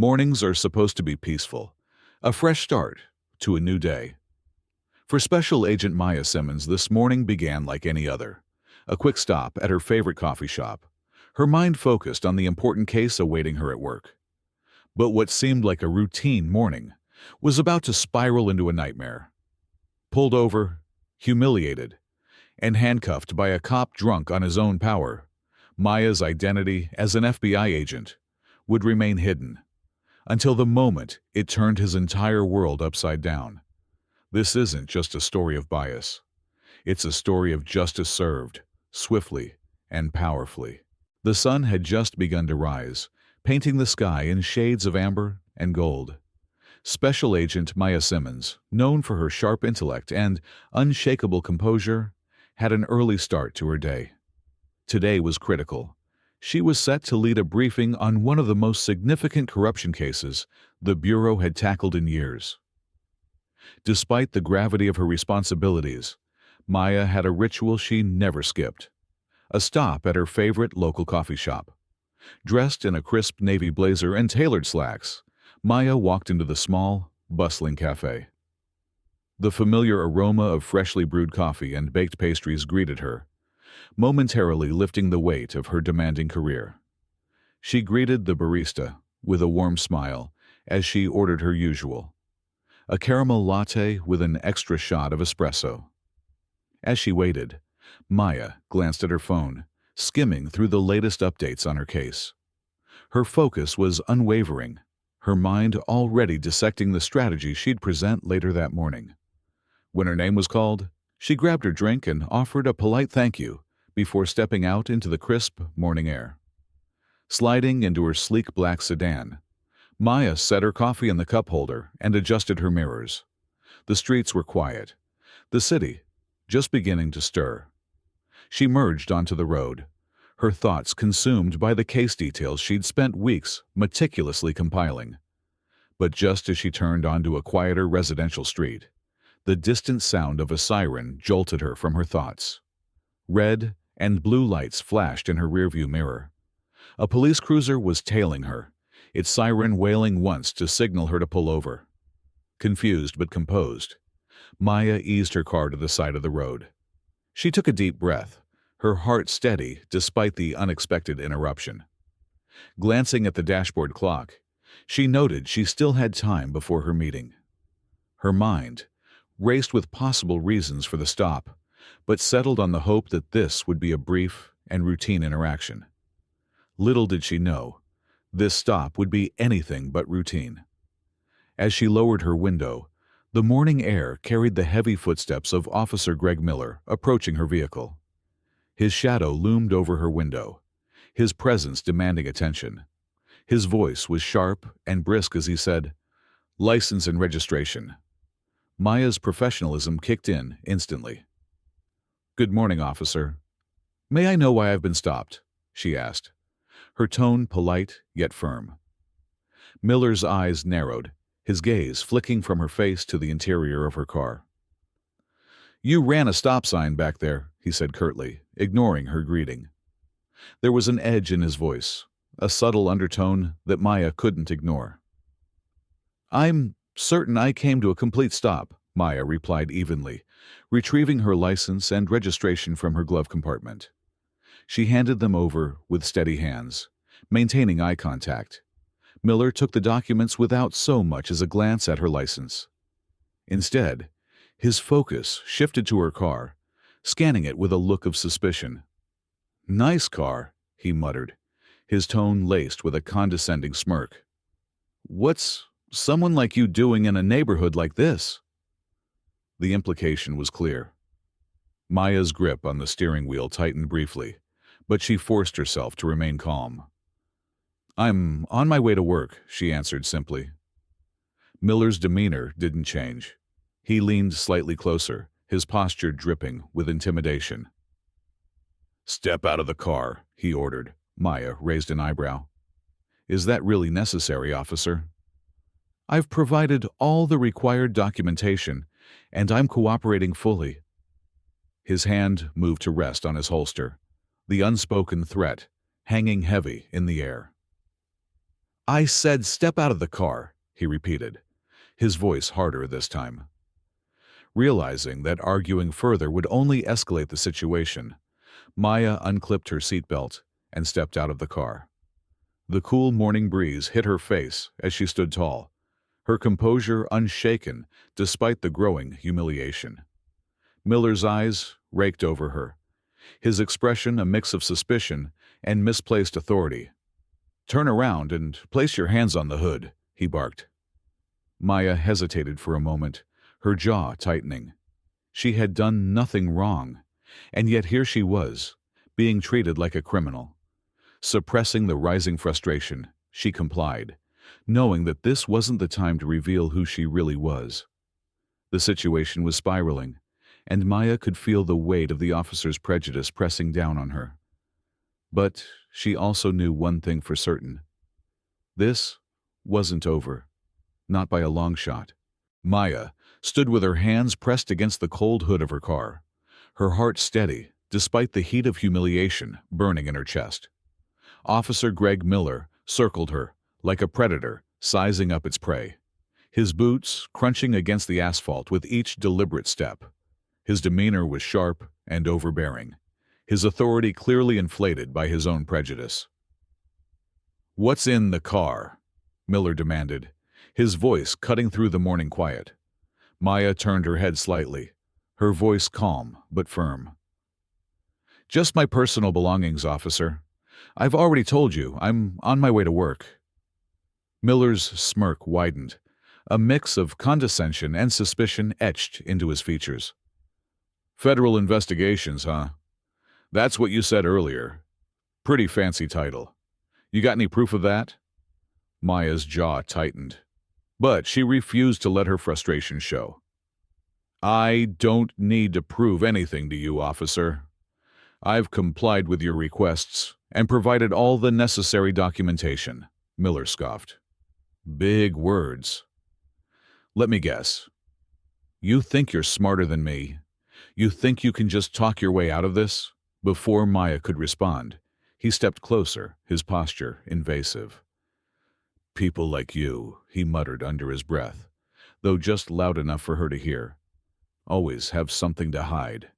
Mornings are supposed to be peaceful, a fresh start to a new day. For Special Agent Maya Simmons, this morning began like any other. A quick stop at her favorite coffee shop, her mind focused on the important case awaiting her at work. But what seemed like a routine morning was about to spiral into a nightmare. Pulled over, humiliated, and handcuffed by a cop drunk on his own power, Maya's identity as an FBI agent would remain hidden until the moment it turned his entire world upside down. This isn't just a story of bias. It's a story of justice served, swiftly and powerfully. The sun had just begun to rise, painting the sky in shades of amber and gold. Special Agent Maya Simmons, known for her sharp intellect and unshakable composure, had an early start to her day. Today was critical. She was set to lead a briefing on one of the most significant corruption cases the Bureau had tackled in years. Despite the gravity of her responsibilities, Maya had a ritual she never skipped: a stop at her favorite local coffee shop. Dressed in a crisp navy blazer and tailored slacks, Maya walked into the small, bustling cafe. The familiar aroma of freshly brewed coffee and baked pastries greeted her, momentarily lifting the weight of her demanding career. She greeted the barista with a warm smile as she ordered her usual: a caramel latte with an extra shot of espresso. As she waited, Maya glanced at her phone, skimming through the latest updates on her case. Her focus was unwavering, her mind already dissecting the strategy she'd present later that morning. When her name was called, she grabbed her drink and offered a polite thank you before stepping out into the crisp morning air. Sliding into her sleek black sedan, Maya set her coffee in the cup holder and adjusted her mirrors. The streets were quiet, the city just beginning to stir. She merged onto the road, her thoughts consumed by the case details she'd spent weeks meticulously compiling. But just as she turned onto a quieter residential street, the distant sound of a siren jolted her from her thoughts. Red and blue lights flashed in her rearview mirror. A police cruiser was tailing her, its siren wailing once to signal her to pull over. Confused but composed, Maya eased her car to the side of the road. She took a deep breath, her heart steady despite the unexpected interruption. Glancing at the dashboard clock, she noted she still had time before her meeting. Her mind raced with possible reasons for the stop, but settled on the hope that this would be a brief and routine interaction. Little did she know, this stop would be anything but routine. As she lowered her window, the morning air carried the heavy footsteps of Officer Greg Miller approaching her vehicle. His shadow loomed over her window, his presence demanding attention. His voice was sharp and brisk as he said, "License and registration." Maya's professionalism kicked in instantly. "Good morning, officer. May I know why I've been stopped?" she asked, her tone polite yet firm. Miller's eyes narrowed, his gaze flicking from her face to the interior of her car. "You ran a stop sign back there," he said curtly, ignoring her greeting. There was an edge in his voice, a subtle undertone that Maya couldn't ignore. "I'm certain I came to a complete stop," Maya replied evenly, retrieving her license and registration from her glove compartment. She handed them over with steady hands, maintaining eye contact. Miller took the documents without so much as a glance at her license. Instead, his focus shifted to her car, scanning it with a look of suspicion. "Nice car," he muttered, his tone laced with a condescending smirk. "What's someone like you doing in a neighborhood like this?" The implication was clear. Maya's grip on the steering wheel tightened briefly, but she forced herself to remain calm. "I'm on my way to work," she answered simply. Miller's demeanor didn't change. He leaned slightly closer, his posture dripping with intimidation. "Step out of the car," he ordered. Maya raised an eyebrow. "Is that really necessary, officer?" "I've provided all the required documentation, and I'm cooperating fully." His hand moved to rest on his holster, the unspoken threat hanging heavy in the air. I said step out of the car, he repeated, his voice harder this time. Realizing that arguing further would only escalate the situation, Maya unclipped her seatbelt and stepped out of the car. The cool morning breeze hit her face as she stood tall, her composure unshaken despite the growing humiliation. Miller's eyes raked over her, his expression a mix of suspicion and misplaced authority. "Turn around and place your hands on the hood," he barked. Maya hesitated for a moment, her jaw tightening. She had done nothing wrong, and yet here she was, being treated like a criminal. Suppressing the rising frustration, she complied, knowing that this wasn't the time to reveal who she really was. The situation was spiraling, and Maya could feel the weight of the officer's prejudice pressing down on her. But she also knew one thing for certain. This wasn't over, not by a long shot. Maya stood with her hands pressed against the cold hood of her car, her heart steady despite the heat of humiliation burning in her chest. Officer Greg Miller circled her like a predator sizing up its prey, his boots crunching against the asphalt with each deliberate step. His demeanor was sharp and overbearing, his authority clearly inflated by his own prejudice. "What's in the car?" Miller demanded, his voice cutting through the morning quiet. Maya turned her head slightly, her voice calm but firm. "Just my personal belongings, officer. I've already told you, I'm on my way to work." Miller's smirk widened, a mix of condescension and suspicion etched into his features. "Federal investigations, huh? That's what you said earlier. Pretty fancy title. You got any proof of that?" Maya's jaw tightened, but she refused to let her frustration show. "I don't need to prove anything to you, officer. I've complied with your requests and provided all the necessary documentation," Miller scoffed. "Big words. Let me guess. You think you're smarter than me? You think you can just talk your way out of this?" Before Maya could respond, he stepped closer, his posture invasive. "People like you," he muttered under his breath, though just loud enough for her to hear, "always have something to hide."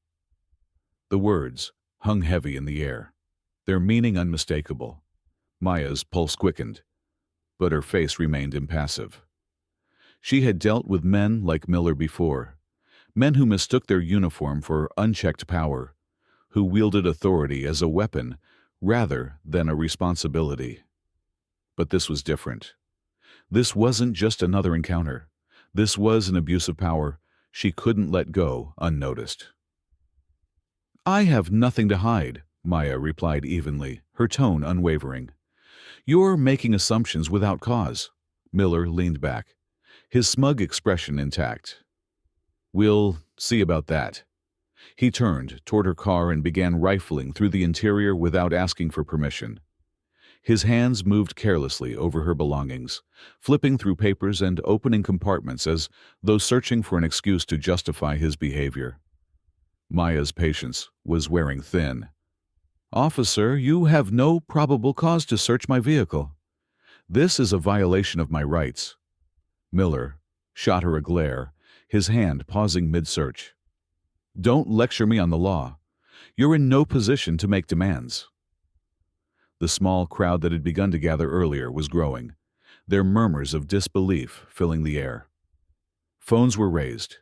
The words hung heavy in the air, their meaning unmistakable. Maya's pulse quickened, but her face remained impassive. She had dealt with men like Miller before, men who mistook their uniform for unchecked power, who wielded authority as a weapon rather than a responsibility. But this was different. This wasn't just another encounter. This was an abuse of power she couldn't let go unnoticed. "I have nothing to hide," Maya replied evenly, her tone unwavering. "You're making assumptions without cause." Miller leaned back, his smug expression intact. "We'll see about that." He turned toward her car and began rifling through the interior without asking for permission. His hands moved carelessly over her belongings, flipping through papers and opening compartments as though searching for an excuse to justify his behavior. Maya's patience was wearing thin. "Officer, you have no probable cause to search my vehicle. This is a violation of my rights." Miller shot her a glare, his hand pausing mid-search. "Don't lecture me on the law. You're in no position to make demands." The small crowd that had begun to gather earlier was growing, their murmurs of disbelief filling the air. Phones were raised,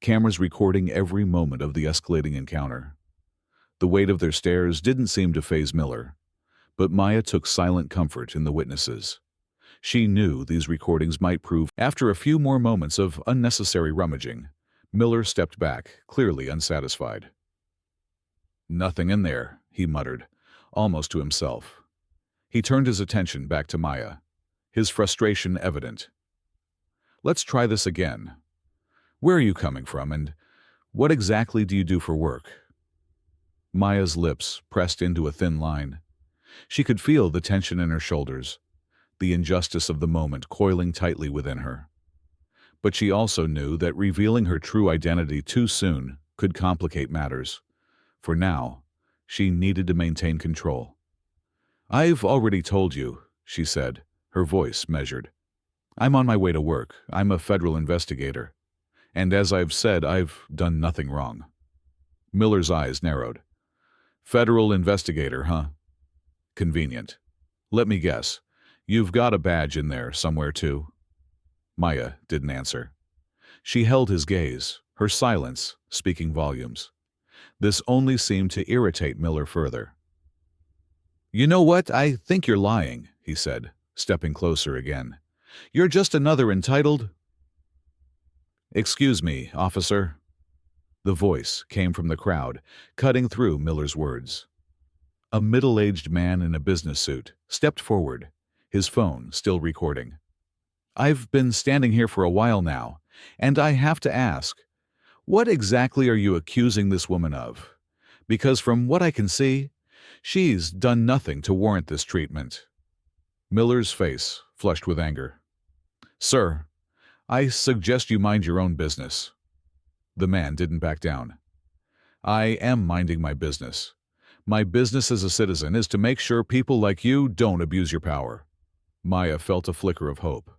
cameras recording every moment of the escalating encounter. The weight of their stares didn't seem to faze Miller, but Maya took silent comfort in the witnesses. She knew these recordings might prove. After a few more moments of unnecessary rummaging, Miller stepped back, clearly unsatisfied. "Nothing in there," he muttered, almost to himself. He turned his attention back to Maya, his frustration evident. "Let's try this again. Where are you coming from, and what exactly do you do for work?" Maya's lips pressed into a thin line. She could feel the tension in her shoulders, the injustice of the moment coiling tightly within her. But she also knew that revealing her true identity too soon could complicate matters. For now, she needed to maintain control. "I've already told you," she said, her voice measured. "I'm on my way to work. I'm a federal investigator. And as I've said, I've done nothing wrong." Miller's eyes narrowed. "Federal investigator, huh? Convenient. Let me guess. You've got a badge in there somewhere, too?" Maya didn't answer. She held his gaze, her silence speaking volumes. This only seemed to irritate Miller further. "You know what? I think you're lying," he said, stepping closer again. "You're just another entitled—" "Excuse me, officer." The voice came from the crowd, cutting through Miller's words. A middle-aged man in a business suit stepped forward, his phone still recording. "I've been standing here for a while now, and I have to ask, what exactly are you accusing this woman of? Because from what I can see, she's done nothing to warrant this treatment." Miller's face flushed with anger. "Sir, I suggest you mind your own business." The man didn't back down. "I am minding my business. My business as a citizen is to make sure people like you don't abuse your power." Maya felt a flicker of hope.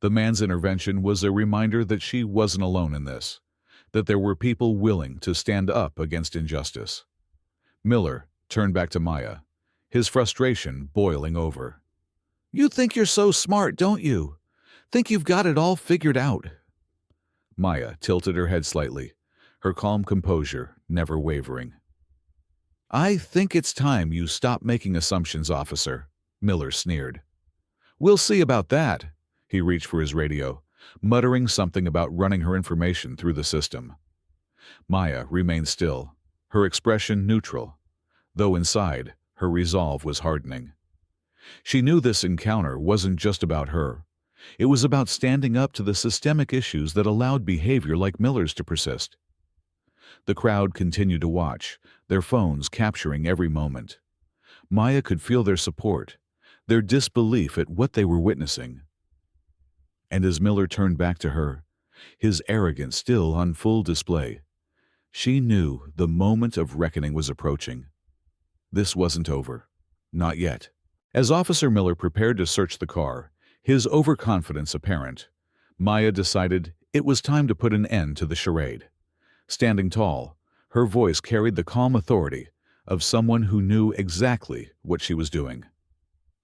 The man's intervention was a reminder that she wasn't alone in this, that there were people willing to stand up against injustice. Miller turned back to Maya, his frustration boiling over. "You think you're so smart, don't you? Think you've got it all figured out?" Maya tilted her head slightly, her calm composure never wavering. "I think it's time you stop making assumptions, officer," Miller sneered. "We'll see about that." He reached for his radio, muttering something about running her information through the system. Maya remained still, her expression neutral, though inside, her resolve was hardening. She knew this encounter wasn't just about her. It was about standing up to the systemic issues that allowed behavior like Miller's to persist. The crowd continued to watch, their phones capturing every moment. Maya could feel their support, their disbelief at what they were witnessing. And as Miller turned back to her, his arrogance still on full display, she knew the moment of reckoning was approaching. This wasn't over. Not yet. As Officer Miller prepared to search the car, his overconfidence apparent, Maya decided it was time to put an end to the charade. Standing tall, her voice carried the calm authority of someone who knew exactly what she was doing.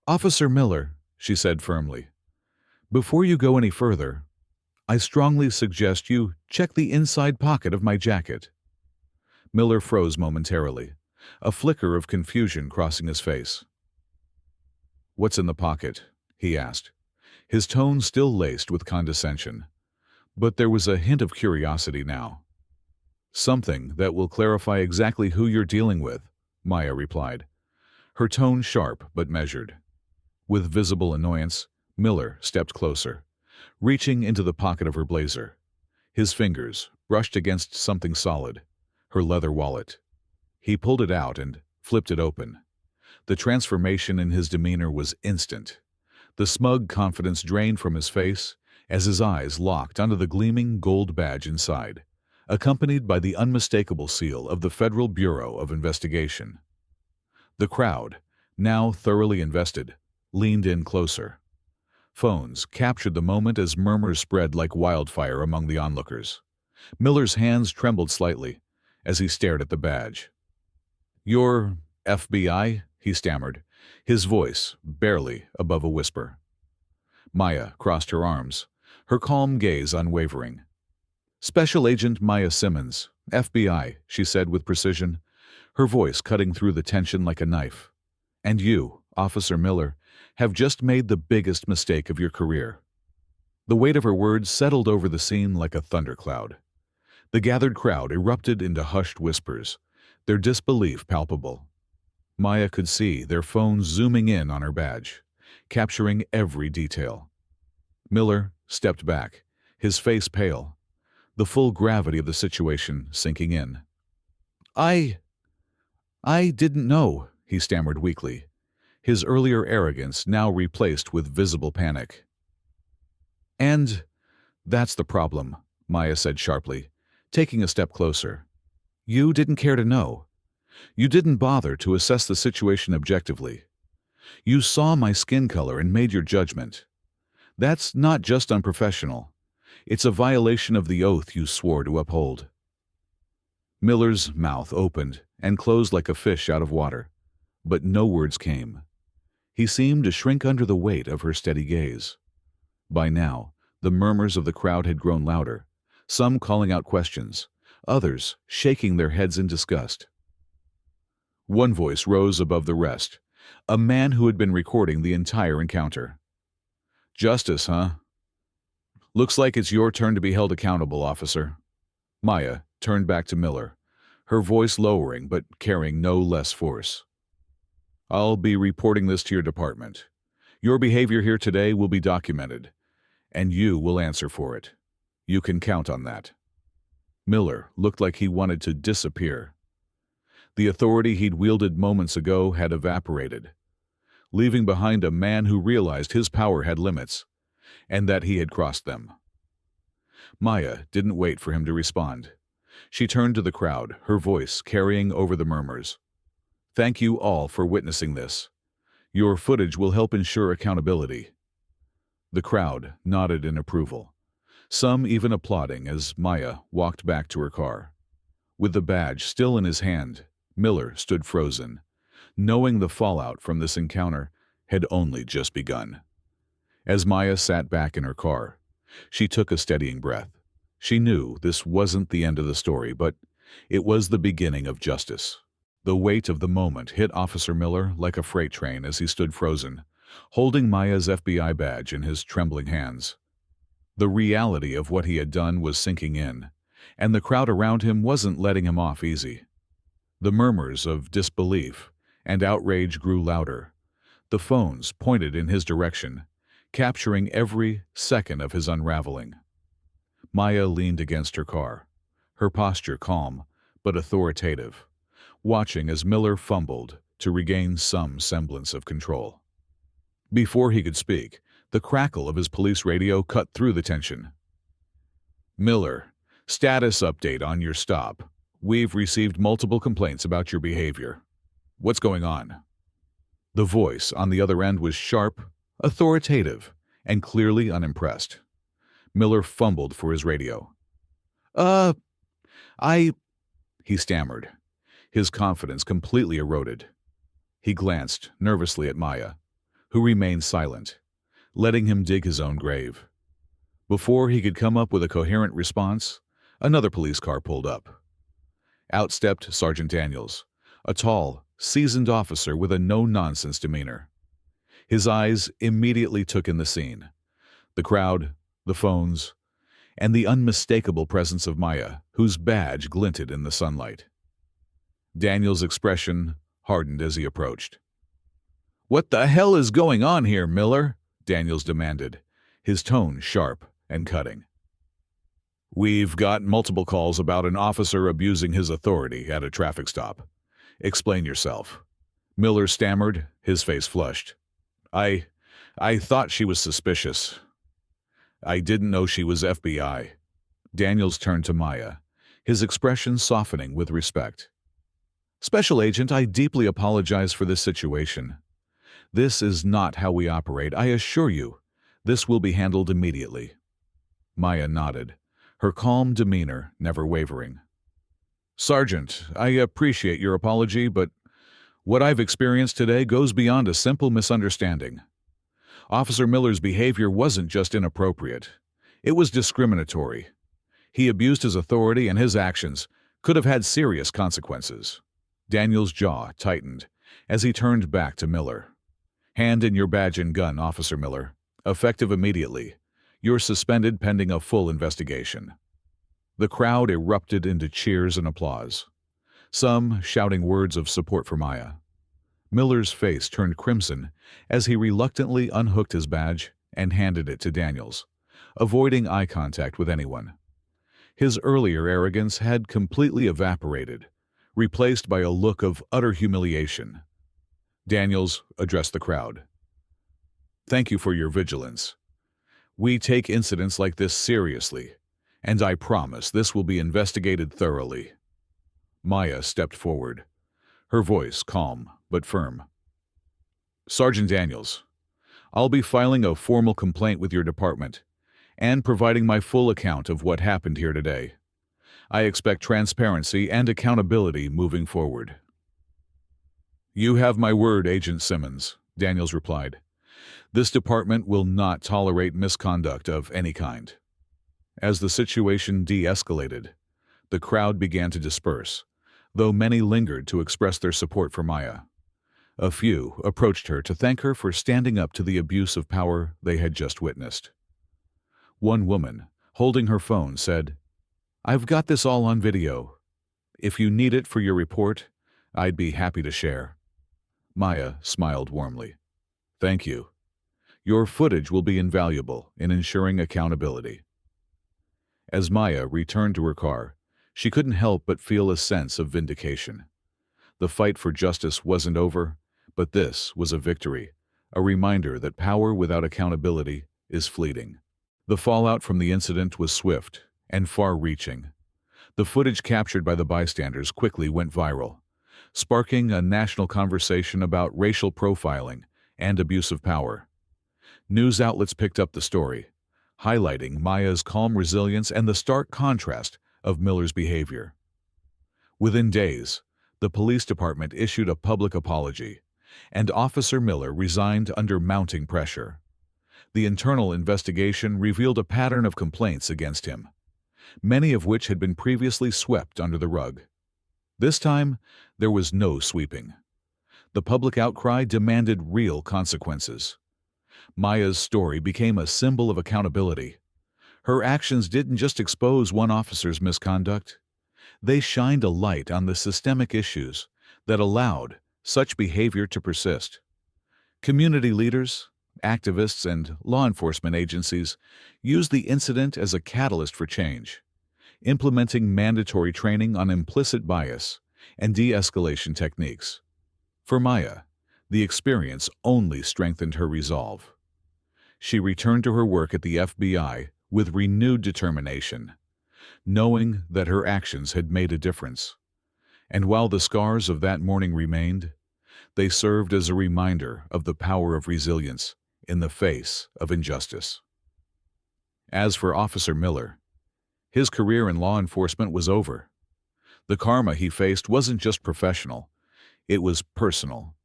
"Officer Miller," she said firmly, "before you go any further, I strongly suggest you check the inside pocket of my jacket." Miller froze momentarily, a flicker of confusion crossing his face. "What's in the pocket?" he asked, his tone still laced with condescension. But there was a hint of curiosity now. "Something that will clarify exactly who you're dealing with," Maya replied, her tone sharp but measured. With visible annoyance, Miller stepped closer, reaching into the pocket of her blazer. His fingers brushed against something solid, her leather wallet. He pulled it out and flipped it open. The transformation in his demeanor was instant. The smug confidence drained from his face as his eyes locked onto the gleaming gold badge inside, accompanied by the unmistakable seal of the Federal Bureau of Investigation. The crowd, now thoroughly invested, leaned in closer. Phones captured the moment as murmurs spread like wildfire among the onlookers. Miller's hands trembled slightly as he stared at the badge. "You're FBI?" he stammered, his voice barely above a whisper. Maya crossed her arms, her calm gaze unwavering. "Special Agent Maya Simmons, FBI," she said with precision, her voice cutting through the tension like a knife. "And you, Officer Miller, have just made the biggest mistake of your career." The weight of her words settled over the scene like a thundercloud. The gathered crowd erupted into hushed whispers, their disbelief palpable. Maya could see their phones zooming in on her badge, capturing every detail. Miller stepped back, his face pale, the full gravity of the situation sinking in. I didn't know," he stammered weakly, his earlier arrogance now replaced with visible panic. "And that's the problem," Maya said sharply, taking a step closer. "You didn't care to know. You didn't bother to assess the situation objectively. You saw my skin color and made your judgment. That's not just unprofessional. It's a violation of the oath you swore to uphold." Miller's mouth opened and closed like a fish out of water, but no words came. He seemed to shrink under the weight of her steady gaze. By now, the murmurs of the crowd had grown louder, some calling out questions, others shaking their heads in disgust. One voice rose above the rest, a man who had been recording the entire encounter. "Justice, huh? Looks like it's your turn to be held accountable, officer." Maya turned back to Miller, her voice lowering but carrying no less force. "I'll be reporting this to your department. Your behavior here today will be documented, and you will answer for it. You can count on that." Miller looked like he wanted to disappear. The authority he'd wielded moments ago had evaporated, leaving behind a man who realized his power had limits, and that he had crossed them. Maya didn't wait for him to respond. She turned to the crowd, her voice carrying over the murmurs. "Thank you all for witnessing this. Your footage will help ensure accountability." The crowd nodded in approval, some even applauding as Maya walked back to her car. With the badge still in his hand, Miller stood frozen, knowing the fallout from this encounter had only just begun. As Maya sat back in her car, she took a steadying breath. She knew this wasn't the end of the story, but it was the beginning of justice. The weight of the moment hit Officer Miller like a freight train as he stood frozen, holding Maya's FBI badge in his trembling hands. The reality of what he had done was sinking in, and the crowd around him wasn't letting him off easy. The murmurs of disbelief and outrage grew louder. The phones pointed in his direction, capturing every second of his unraveling. Maya leaned against her car, her posture calm but authoritative, watching as Miller fumbled to regain some semblance of control. Before he could speak, the crackle of his police radio cut through the tension. "Miller, status update on your stop. We've received multiple complaints about your behavior. What's going on?" The voice on the other end was sharp, authoritative, and clearly unimpressed. Miller fumbled for his radio. I... he stammered, his confidence completely eroded. He glanced nervously at Maya, who remained silent, letting him dig his own grave. Before he could come up with a coherent response, another police car pulled up. Out stepped Sergeant Daniels, a tall, seasoned officer with a no-nonsense demeanor. His eyes immediately took in the scene: the crowd, the phones, and the unmistakable presence of Maya, whose badge glinted in the sunlight. Daniels' expression hardened as he approached. "What the hell is going on here, Miller?" Daniels demanded, his tone sharp and cutting. "We've got multiple calls about an officer abusing his authority at a traffic stop. Explain yourself." Miller stammered, his face flushed. I thought she was suspicious. I didn't know she was FBI." Daniels turned to Maya, his expression softening with respect. "Special Agent, I deeply apologize for this situation. This is not how we operate. I assure you, this will be handled immediately." Maya nodded, her calm demeanor never wavering. "Sergeant, I appreciate your apology, but what I've experienced today goes beyond a simple misunderstanding. Officer Miller's behavior wasn't just inappropriate. It was discriminatory. He abused his authority, and his actions could have had serious consequences." Daniel's jaw tightened as he turned back to Miller. "Hand in your badge and gun, Officer Miller. Effective immediately. You're suspended pending a full investigation." The crowd erupted into cheers and applause, some shouting words of support for Maya. Miller's face turned crimson as he reluctantly unhooked his badge and handed it to Daniels, avoiding eye contact with anyone. His earlier arrogance had completely evaporated, replaced by a look of utter humiliation. Daniels addressed the crowd. "Thank you for your vigilance. We take incidents like this seriously, and I promise this will be investigated thoroughly." Maya stepped forward, her voice calm but firm. Sergeant Daniels, I'll be filing a formal complaint with your department and providing my full account of what happened here today. I expect transparency and accountability moving forward. You have my word, Agent Simmons, Daniels replied. This department will not tolerate misconduct of any kind. As the situation de-escalated, the crowd began to disperse, though many lingered to express their support for Maya. A few approached her to thank her for standing up to the abuse of power they had just witnessed. One woman, holding her phone, said, "I've got this all on video. If you need it for your report, I'd be happy to share." Maya smiled warmly. "Thank you. Your footage will be invaluable in ensuring accountability." As Maya returned to her car, she couldn't help but feel a sense of vindication. The fight for justice wasn't over, but this was a victory, a reminder that power without accountability is fleeting. The fallout from the incident was swift and far-reaching. The footage captured by the bystanders quickly went viral, sparking a national conversation about racial profiling and abuse of power. News outlets picked up the story, highlighting Maya's calm resilience and the stark contrast of Miller's behavior. Within days, the police department issued a public apology, and Officer Miller resigned under mounting pressure. The internal investigation revealed a pattern of complaints against him, many of which had been previously swept under the rug. This time, there was no sweeping. The public outcry demanded real consequences. Maya's story became a symbol of accountability. Her actions didn't just expose one officer's misconduct. They shined a light on the systemic issues that allowed such behavior to persist. Community leaders, activists, and law enforcement agencies used the incident as a catalyst for change, implementing mandatory training on implicit bias and de-escalation techniques. For Maya, the experience only strengthened her resolve. She returned to her work at the FBI with renewed determination, knowing that her actions had made a difference. And while the scars of that morning remained, they served as a reminder of the power of resilience in the face of injustice. As for Officer Miller, his career in law enforcement was over. The karma he faced wasn't just professional, it was personal.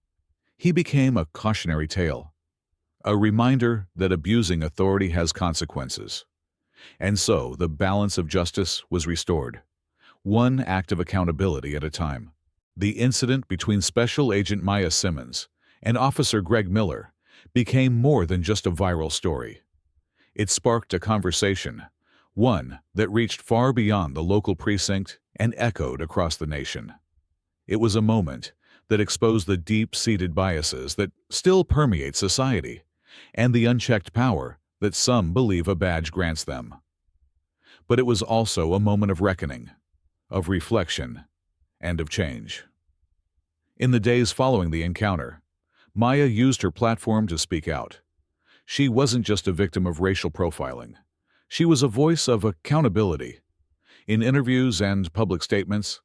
He became a cautionary tale, a reminder that abusing authority has consequences. And so the balance of justice was restored, one act of accountability at a time. The incident between Special Agent Maya Simmons and Officer Greg Miller became more than just a viral story. It sparked a conversation, one that reached far beyond the local precinct and echoed across the nation. It was a moment that exposed the deep-seated biases that still permeate society and the unchecked power that some believe a badge grants them. But it was also a moment of reckoning, of reflection, and of change. In the days following the encounter, Maya used her platform to speak out. She wasn't just a victim of racial profiling. She was a voice of accountability. In interviews and public statements,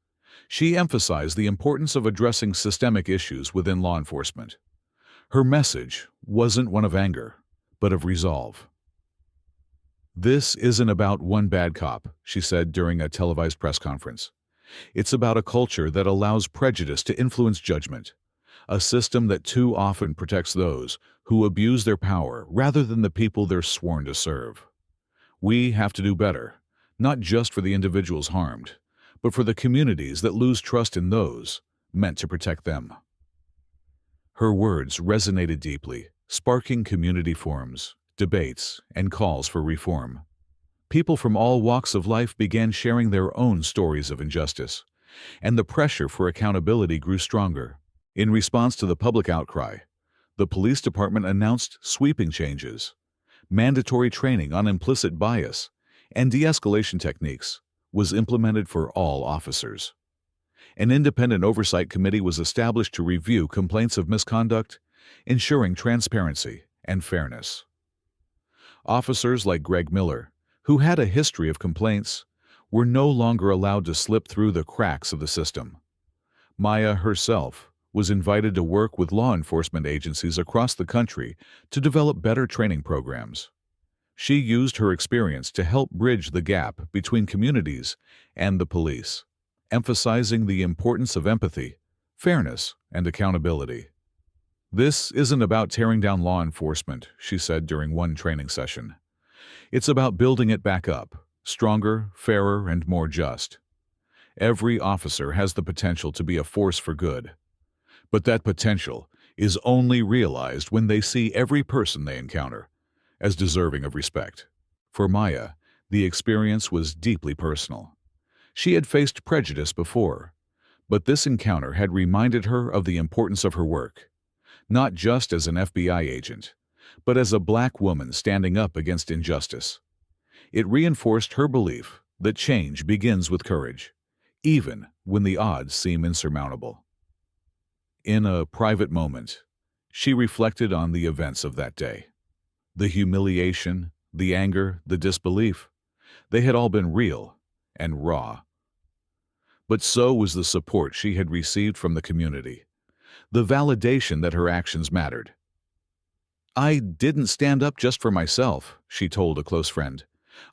she emphasized the importance of addressing systemic issues within law enforcement. Her message wasn't one of anger, but of resolve. "This isn't about one bad cop," she said during a televised press conference. "It's about a culture that allows prejudice to influence judgment, a system that too often protects those who abuse their power rather than the people they're sworn to serve. We have to do better, not just for the individuals harmed, but for the communities that lose trust in those meant to protect them." Her words resonated deeply, sparking community forums, debates, and calls for reform. People from all walks of life began sharing their own stories of injustice, and the pressure for accountability grew stronger. In response to the public outcry, the police department announced sweeping changes. Mandatory training on implicit bias and de-escalation techniques was implemented for all officers. An independent oversight committee was established to review complaints of misconduct, ensuring transparency and fairness. Officers like Greg Miller, who had a history of complaints, were no longer allowed to slip through the cracks of the system. Maya herself was invited to work with law enforcement agencies across the country to develop better training programs. She used her experience to help bridge the gap between communities and the police, emphasizing the importance of empathy, fairness, and accountability. "This isn't about tearing down law enforcement," she said during one training session. "It's about building it back up, stronger, fairer, and more just. Every officer has the potential to be a force for good. But that potential is only realized when they see every person they encounter as deserving of respect." For Maya, the experience was deeply personal. She had faced prejudice before, but this encounter had reminded her of the importance of her work, not just as an FBI agent, but as a Black woman standing up against injustice. It reinforced her belief that change begins with courage, even when the odds seem insurmountable. In a private moment, she reflected on the events of that day. The humiliation, the anger, the disbelief, they had all been real and raw. But so was the support she had received from the community, the validation that her actions mattered. "I didn't stand up just for myself," she told a close friend.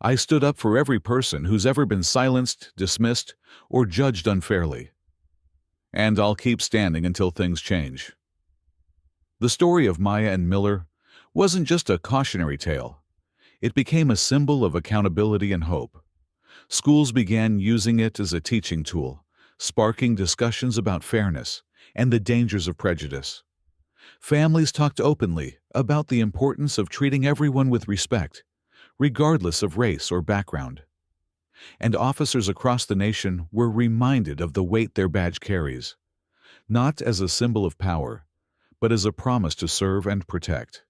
"I stood up for every person who's ever been silenced, dismissed, or judged unfairly. And I'll keep standing until things change." The story of Maya and Miller wasn't just a cautionary tale. It became a symbol of accountability and hope. Schools began using it as a teaching tool, sparking discussions about fairness and the dangers of prejudice. Families talked openly about the importance of treating everyone with respect, regardless of race or background. And officers across the nation were reminded of the weight their badge carries, not as a symbol of power, but as a promise to serve and protect.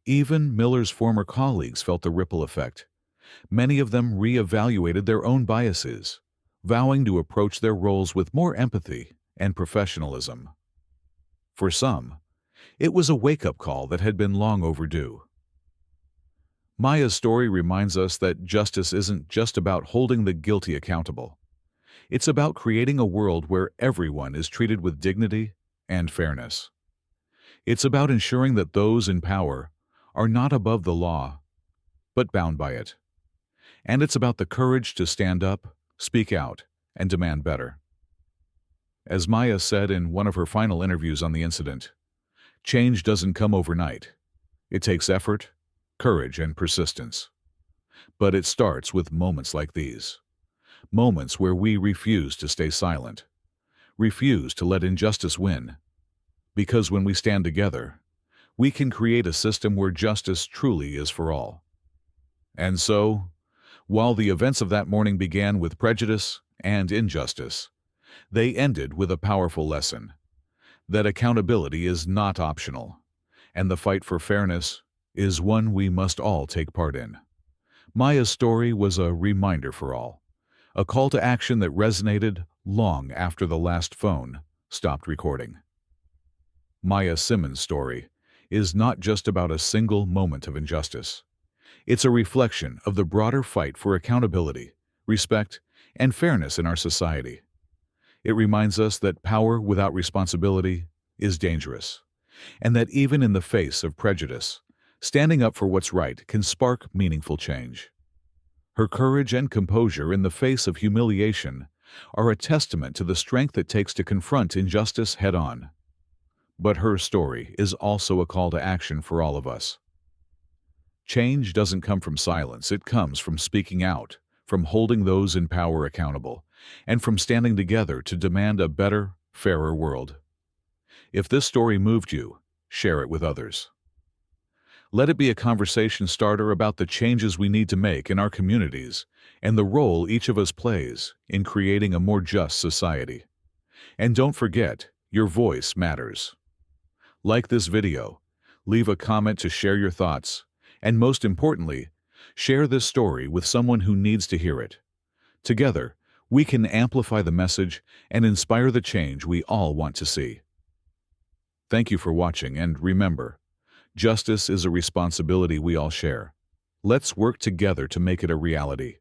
Even Miller's former colleagues felt the ripple effect. Many of them re-evaluated their own biases, vowing to approach their roles with more empathy and professionalism. For some, it was a wake-up call that had been long overdue. Maya's story reminds us that justice isn't just about holding the guilty accountable. It's about creating a world where everyone is treated with dignity and fairness. It's about ensuring that those in power are not above the law, but bound by it. And it's about the courage to stand up, speak out, and demand better. As Maya said in one of her final interviews on the incident, "Change doesn't come overnight. It takes effort, courage, and persistence. But it starts with moments like these. Moments where we refuse to stay silent, refuse to let injustice win. Because when we stand together, we can create a system where justice truly is for all." And so, while the events of that morning began with prejudice and injustice, they ended with a powerful lesson: that accountability is not optional, and the fight for fairness is one we must all take part in. Maya's story was a reminder for all, a call to action that resonated long after the last phone stopped recording. Maya Simmons' story is not just about a single moment of injustice. It's a reflection of the broader fight for accountability, respect, and fairness in our society. It reminds us that power without responsibility is dangerous, and that even in the face of prejudice, standing up for what's right can spark meaningful change. Her courage and composure in the face of humiliation are a testament to the strength it takes to confront injustice head-on. But her story is also a call to action for all of us. Change doesn't come from silence, it comes from speaking out, from holding those in power accountable, and from standing together to demand a better, fairer world. If this story moved you, share it with others. Let it be a conversation starter about the changes we need to make in our communities and the role each of us plays in creating a more just society. And don't forget, your voice matters. Like this video, leave a comment to share your thoughts, and most importantly, share this story with someone who needs to hear it. Together, we can amplify the message and inspire the change we all want to see. Thank you for watching, and remember, justice is a responsibility we all share. Let's work together to make it a reality.